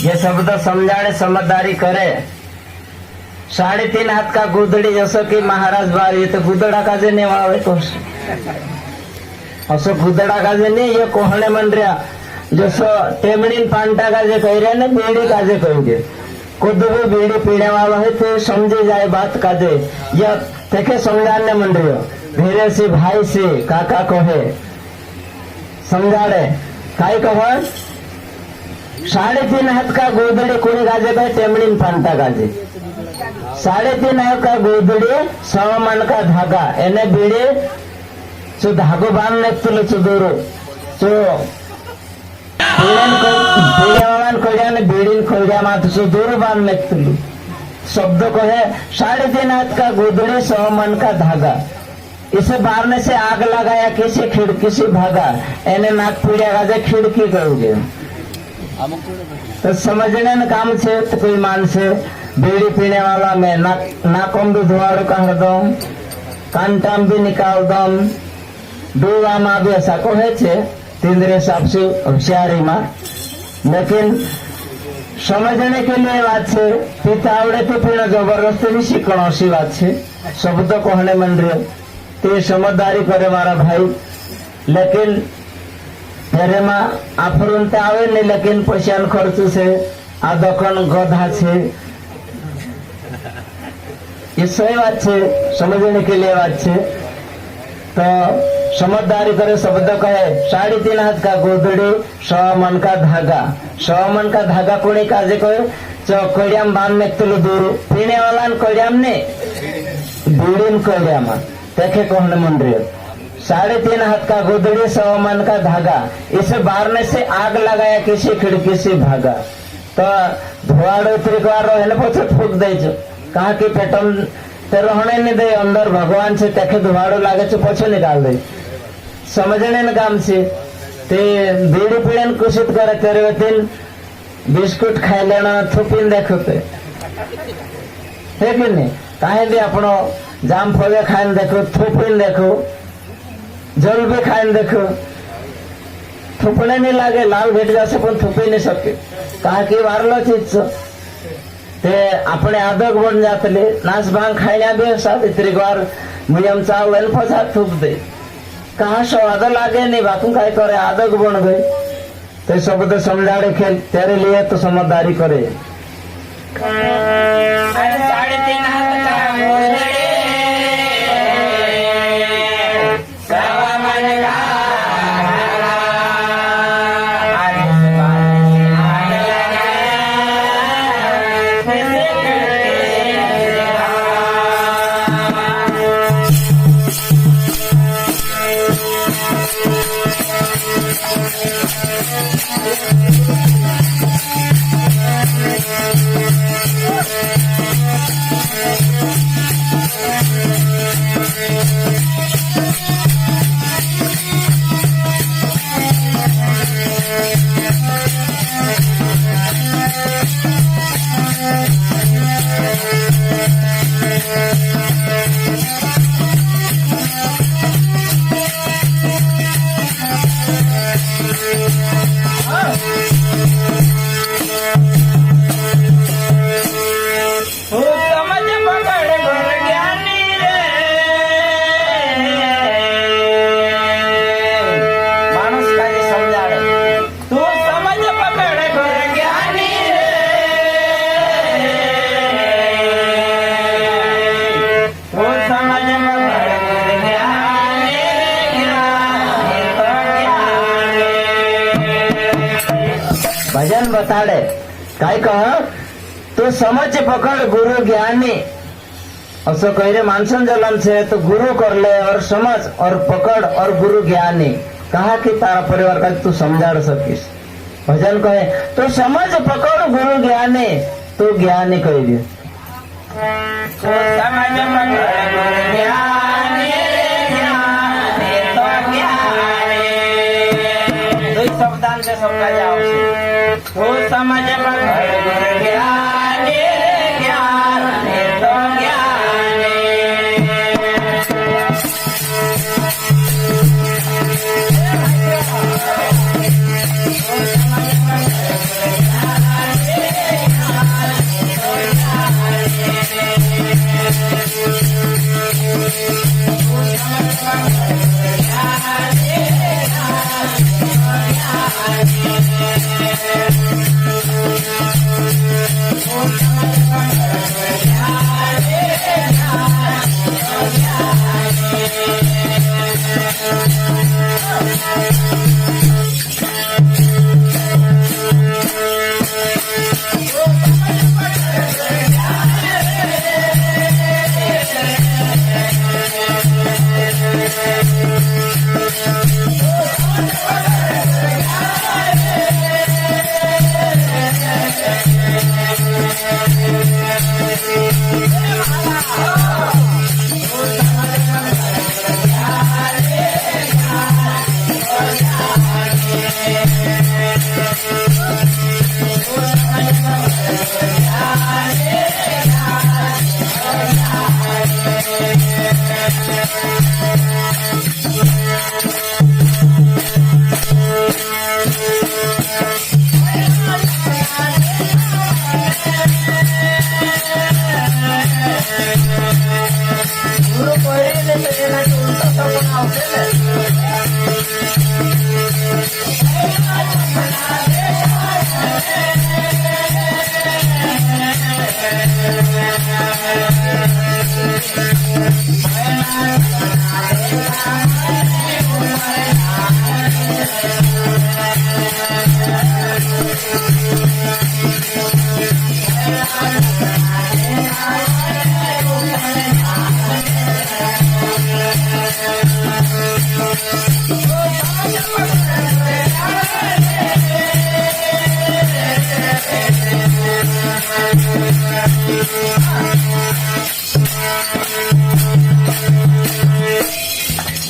ये शब्द समझाने समझदारी करे। 3.5 हात का गुदडी जसं की महाराज बार येते गुदडा काजे ने वावे तो असं गुदडा काजे ने ये कोहणे मंडऱ्या जसं टेमणीन पांटा काजे कह ने बेड़ी काजे कहेंगे खुद भी बेड़ी पीने वाला है तो समझे जाए बात काजे या देखे समझाने मंडरियो धीरे से भाई से काका कहे समझाड़े काय कह 3.5 हात का गोदड़ी कोणी काजे कहे टेमणीन पांटा काजे 3.5 हात का गोदड़ी 100 मन का धागा एने बेड़ी जो धागो बांध नेक्तलो चुदूरो जो बेड़ीन खोलिया माथ दूर बांध नेक्तलू शब्द को है 3.5 हात का गोदड़ी 100 मन का धागा इसे बारने से आग लगाया किसी खिड़की से भागा एने नाक पीड़िया काजे खिड़की कहोगे तो समझने में काम से तो कोई मान से बीड़ी पीने वाला में नाकों भी धुआड़ कर दम कांटाम भी निकाल दम डूबा माँ भी ऐसा को है तींद्रे साहब से होशियारी माँ लेकिन समझने के लिए बात है पिता आवड़े तो फिर जबरदस्ती भी सीखना सी बात है शब्द कहने मन रहे तो समझदारी करे मारा भाई लेकिन तेरे माँ आफरून आवे नहीं लेकिन पैसा खर्च से आ दखन गधा से ये सही बात है समझने के लिए बात है तो समझदारी करे शब्द कहे 3.5 हात का गोदड़ी 100 मन का धागा 100 मन का धागा कोणी काजे कहे जो कड़ियाम बांध नेक्तलो दूर पीने वाला कड़ियाम ने बीड़ीन कड़ियाम देखे कहने मन रहे 3.5 हात का गोदड़ी 100 मन का धागा इसे बारने से आग लगाया किसी खिड़की से भागा तो धुआड़ उतरी पछे फूक दे कहा की पेटम ते रहने नहीं दे अंदर भगवान से तेखे धुआड़ो लागे पछे निकाल दे समझने न काम से ते बीड़ी पीड़न कुशित करे तेरे दिन बिस्कुट खाई लेना थुपिन देखते है कि नहीं कहीं भी अपनो जाम फले खाइन देखो थुपिन देखो जल भी खाइन देखो थुपने नहीं लागे लाल भेट जासे पण थुपी नहीं सके कहा की वारलो चीज ते अपने आदक बन जाते नाच भांग खाया भी साथ इतनी बार मुझे चावल फसा थूक दे कहा स्वाद लागे नहीं बापू काय करे आदक बन गए तो शब्द समझाड़े खेल तेरे लिए तो समझदारी करे भजन बताड़े काय कह तो समझ पकड़ गुरु ज्ञानी असो कह रे मानसन जलन से तो गुरु कर ले और समझ और पकड़ और गुरु ज्ञानी कहा कि तारा परिवार का तू समझा सकीस भजन कहे तो समझ पकड़ गुरु ज्ञानी तू ज्ञानी कह दिए समझ पकड़ गुरु ज्ञानी शब्दांत से समझा जाओ तो समझ पकड़ गुरु ज्ञानी ज्ञानी तो ज्ञानी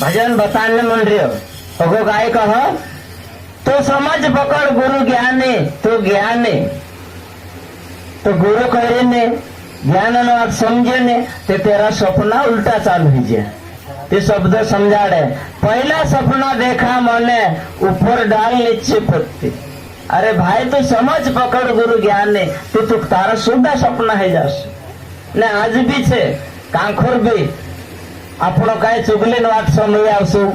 भजन बताने मन रही हो काय कह तो समझ पकड़ गुरु ज्ञाने तो ज्ञाने तो गुरु करे ने ज्ञान बात समझे ने ते तेरा सपना उल्टा चालू ही जाए ते शब्द समझाड़े पहला सपना देखा मैंने ऊपर डाल नीचे पत्ती अरे भाई तू समझ पकड़ गुरु ज्ञान ने तू तारा सुधा सपना है जास ने आज भी छे कांखोर भी आपण काय चुगलीन वाट समझी आवसु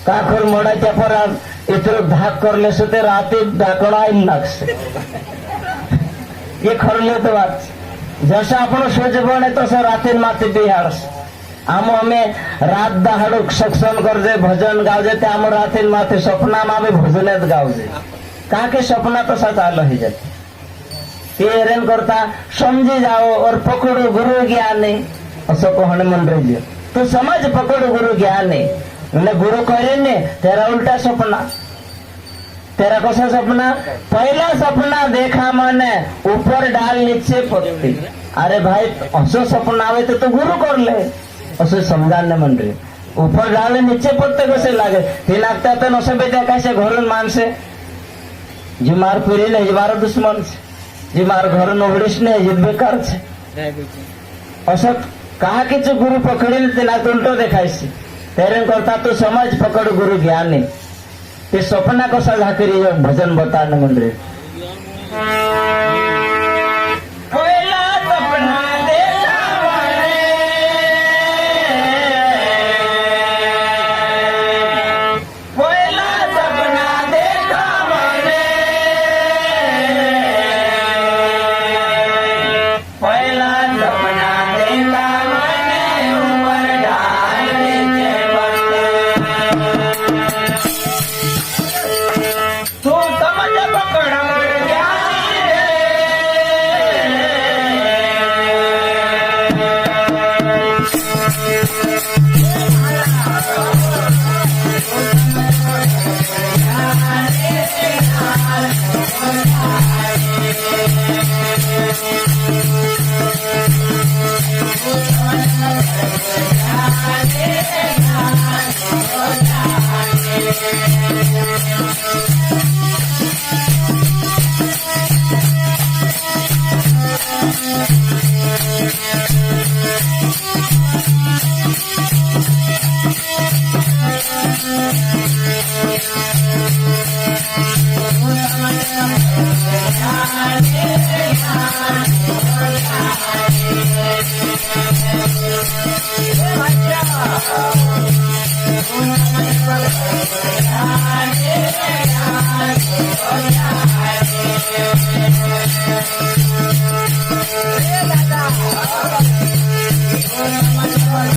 कांखोर मोडाच्या पर इतर धाक करले से ते राते ढाकणा आई लागसे ये खरले तो बात जसं आपण सोचबणे तसं रात्री माते बिहाडस आम अमे रात दहाडू सत्संग करजे भजन गावजे ते आम रात्री माथे सपना में आमे भजन गावजे का के सपना तो सच आलो ही जाते ते हेरेन करता समझी जाओ और पकड़ो गुरु ज्ञाने असं कोहणे मन रही तो समझ पकड़ो गुरु ज्ञाने गुरु करे ने तेरा उल्टा सपना तेरा कसा सपना पहला सपना देखा मैंने ऊपर डाल नीचे पत्ती अरे भाई असो सपना आवे तो गुरु कर ले असं समजाने मन रही ऊपर डाल नीचे पत्ते कसे लागे ते लागता तो नसे बेटा कैसे घरून माणसे जी मार पुरी नहीं जी मारो दुश्मन छे जी मार घर नोगड़ीश नहीं जी बेकार छे असं कहा कि जो गुरु पकड़ी तेना उल्टो देखाय छे तेरे करता तो समझ पकड़ गुरु ज्ञानी ते सपना कसा झाकरी भजन बताने मन रे पहिला सपना देखा पहिला सपना देखा पहिला सपना देखा ऊपर डाल नीचे तू समझ पकड़